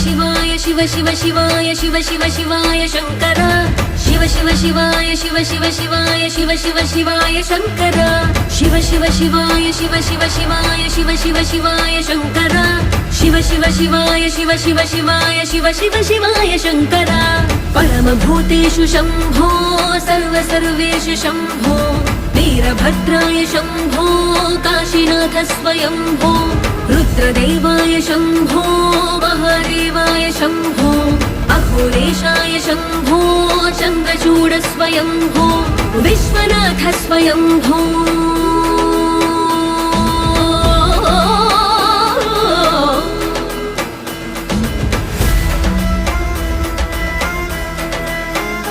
शिवाय शिव शिव शिवाय शिव शिव शिवाय शंकर शिव शिव शिवाय शिव शिव शिवाय शिव शिव शिवाय शंकर शिव शिव शिवाय शिव शिव शिवाय शिव शिव शिवाय शंकर शिव शिव शिवाय शिव शिव शिवाय शिव शिव शिवाय शंकर परम भूतेषु शंभो सर्व सर्वेषु शंभो वीरभद्राय शंभो काशीनाथ स्वयंभो रुद्रदेवाय शंभो महादेवाय शंभो अघोरेशाय शंभो चन्द्रचूड स्वयंभो विश्वनाथ स्वयंभो।